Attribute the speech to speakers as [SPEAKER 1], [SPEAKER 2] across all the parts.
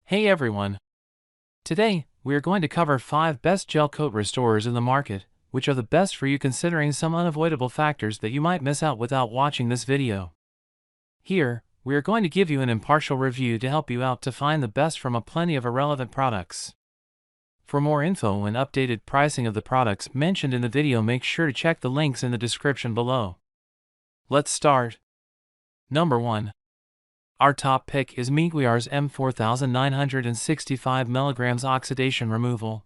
[SPEAKER 1] Hey everyone! Today, we are going to cover 5 best gel coat restorers in the market, which are the best for you considering some unavoidable factors that you might miss out without watching this video. Here, we are going to give you an impartial review to help you out to find the best from a plenty of irrelevant products. For more info and updated pricing of the products mentioned in the video, make sure to check the links in the description below. Let's start. Number 1. Our top pick is MEGUIAR'S M 4965 mg Oxidation Removal.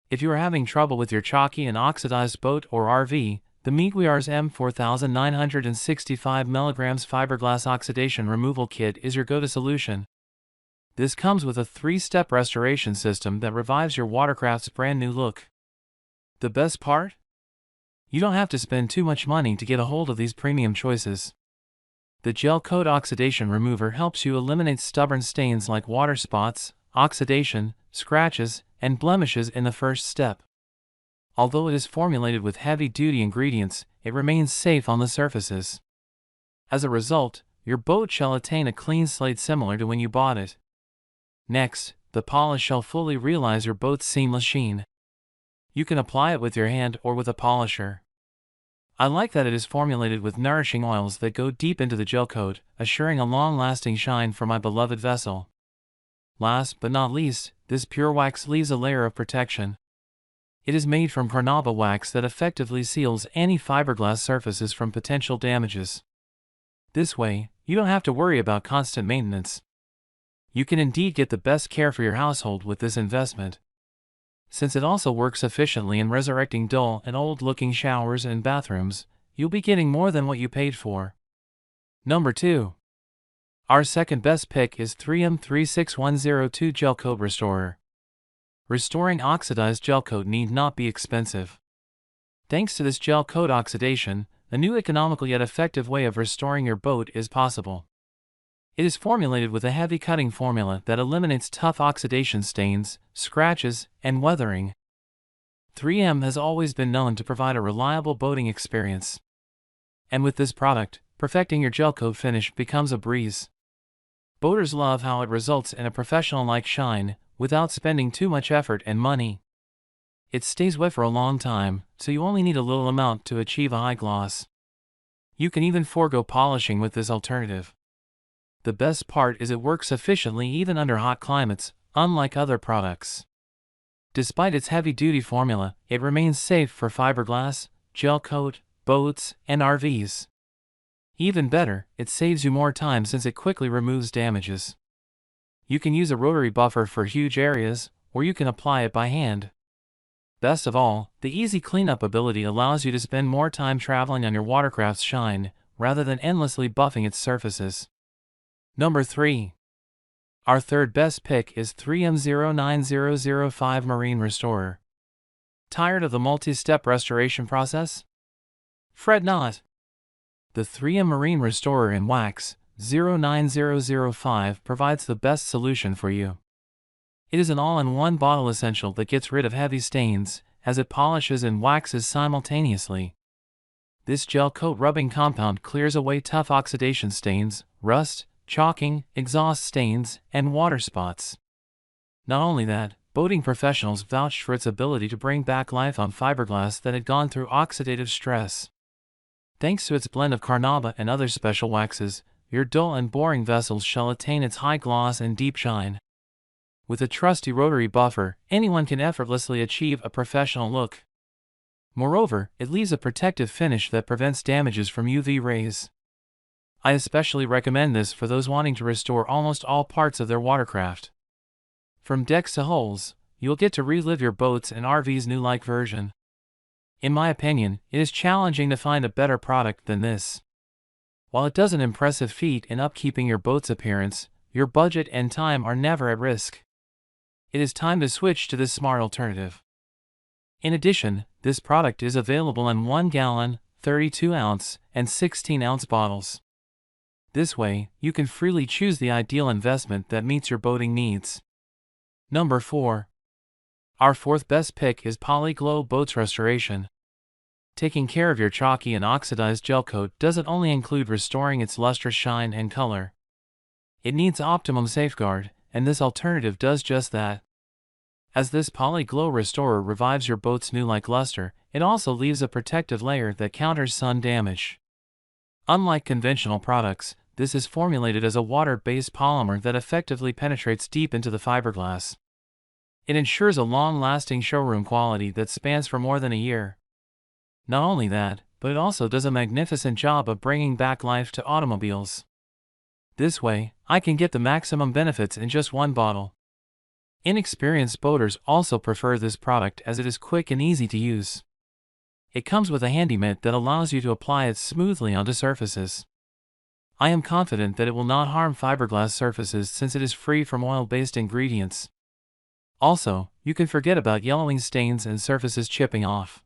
[SPEAKER 1] If you are having trouble with your chalky and oxidized boat or RV, the MEGUIAR'S M 4965 mg Fiberglass Oxidation Removal Kit is your go-to solution. This comes with a 3-step restoration system that revives your watercraft's brand new look. The best part? You don't have to spend too much money to get a hold of these premium choices. The Gelcoat Oxidation Remover helps you eliminate stubborn stains like water spots, oxidation, scratches, and blemishes in the first step. Although it is formulated with heavy-duty ingredients, it remains safe on the surfaces. As a result, your boat shall attain a clean slate similar to when you bought it. Next, the polish shall fully realize your boat's seamless sheen. You can apply it with your hand or with a polisher. I like that it is formulated with nourishing oils that go deep into the gel coat, assuring a long-lasting shine for my beloved vessel. Last but not least, this pure wax leaves a layer of protection. It is made from carnauba wax that effectively seals any fiberglass surfaces from potential damages. This way, you don't have to worry about constant maintenance. You can indeed get the best care for your household with this investment. Since it also works efficiently in resurrecting dull and old-looking showers and bathrooms, you'll be getting more than what you paid for. Number 2. Our second best pick is 3M 36102 Gelcoat Restorer. Restoring oxidized gel coat need not be expensive. Thanks to this gel coat oxidation, a new economical yet effective way of restoring your boat is possible. It is formulated with a heavy cutting formula that eliminates tough oxidation stains, scratches, and weathering. 3M has always been known to provide a reliable boating experience. And with this product, perfecting your gel coat finish becomes a breeze. Boaters love how it results in a professional-like shine, without spending too much effort and money. It stays wet for a long time, so you only need a little amount to achieve a high gloss. You can even forego polishing with this alternative. The best part is it works efficiently even under hot climates, unlike other products. Despite its heavy-duty formula, it remains safe for fiberglass, gel coat, boats, and RVs. Even better, it saves you more time since it quickly removes damages. You can use a rotary buffer for huge areas, or you can apply it by hand. Best of all, the easy cleanup ability allows you to spend more time traveling on your watercraft's shine, rather than endlessly buffing its surfaces. Number 3. Our third best pick is 3M 09005 Marine Restorer. Tired of the multi-step restoration process? Fret not. The 3M Marine Restorer in Wax 09005 provides the best solution for you. It is an all-in-one bottle essential that gets rid of heavy stains, as it polishes and waxes simultaneously. This gel coat rubbing compound clears away tough oxidation stains, rust, chalking, exhaust stains, and water spots. Not only that, boating professionals vouched for its ability to bring back life on fiberglass that had gone through oxidative stress. Thanks to its blend of carnauba and other special waxes, your dull and boring vessels shall attain its high gloss and deep shine. With a trusty rotary buffer, anyone can effortlessly achieve a professional look. Moreover, it leaves a protective finish that prevents damages from UV rays. I especially recommend this for those wanting to restore almost all parts of their watercraft. From decks to hulls, you'll get to relive your boat's and RV's new-like version. In my opinion, it is challenging to find a better product than this. While it does an impressive feat in upkeeping your boat's appearance, your budget and time are never at risk. It is time to switch to this smart alternative. In addition, this product is available in 1 gallon, 32-ounce, and 16-ounce bottles. This way, you can freely choose the ideal investment that meets your boating needs. Number 4. Our fourth best pick is Poli Glow Boats Restoration. Taking care of your chalky and oxidized gel coat doesn't only include restoring its lustrous shine and color. It needs optimum safeguard, and this alternative does just that. As this Poli Glow Restorer revives your boat's new-like luster, it also leaves a protective layer that counters sun damage. Unlike conventional products, this is formulated as a water-based polymer that effectively penetrates deep into the fiberglass. It ensures a long-lasting showroom quality that spans for more than a year. Not only that, but it also does a magnificent job of bringing back life to automobiles. This way, I can get the maximum benefits in just one bottle. Inexperienced boaters also prefer this product as it is quick and easy to use. It comes with a handy mitt that allows you to apply it smoothly onto surfaces. I am confident that it will not harm fiberglass surfaces since it is free from oil-based ingredients. Also, you can forget about yellowing stains and surfaces chipping off.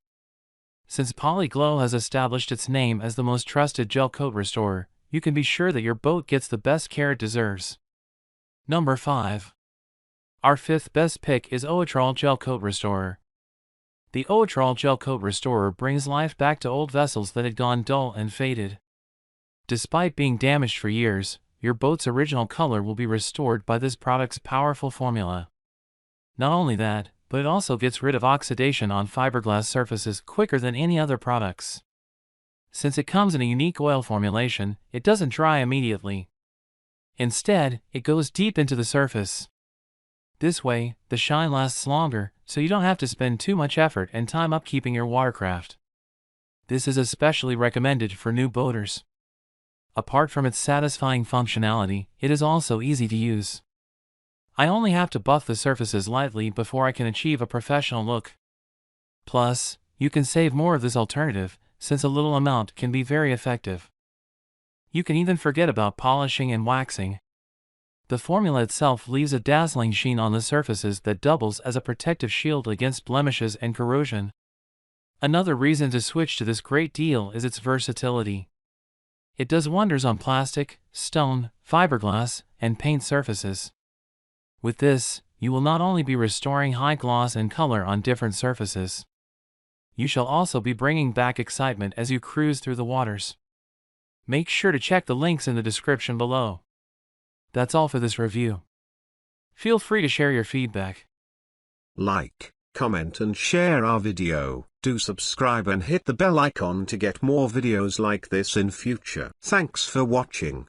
[SPEAKER 1] Since Poli Glow has established its name as the most trusted gel coat restorer, you can be sure that your boat gets the best care it deserves. Number 5. Our fifth best pick is Owatrol Gel Coat Restorer. The Owatrol Gel Coat Restorer brings life back to old vessels that had gone dull and faded. Despite being damaged for years, your boat's original color will be restored by this product's powerful formula. Not only that, but it also gets rid of oxidation on fiberglass surfaces quicker than any other products. Since it comes in a unique oil formulation, it doesn't dry immediately. Instead, it goes deep into the surface. This way, the shine lasts longer, so you don't have to spend too much effort and time upkeeping your watercraft. This is especially recommended for new boaters. Apart from its satisfying functionality, it is also easy to use. I only have to buff the surfaces lightly before I can achieve a professional look. Plus, you can save more of this alternative, since a little amount can be very effective. You can even forget about polishing and waxing. The formula itself leaves a dazzling sheen on the surfaces that doubles as a protective shield against blemishes and corrosion. Another reason to switch to this great deal is its versatility. It does wonders on plastic, stone, fiberglass, and paint surfaces. With this, you will not only be restoring high gloss and color on different surfaces. You shall also be bringing back excitement as you cruise through the waters. Make sure to check the links in the description below. That's all for this review. Feel free to share your feedback.
[SPEAKER 2] Like, comment and share our video. Do subscribe and hit the bell icon to get more videos like this in future. Thanks for watching.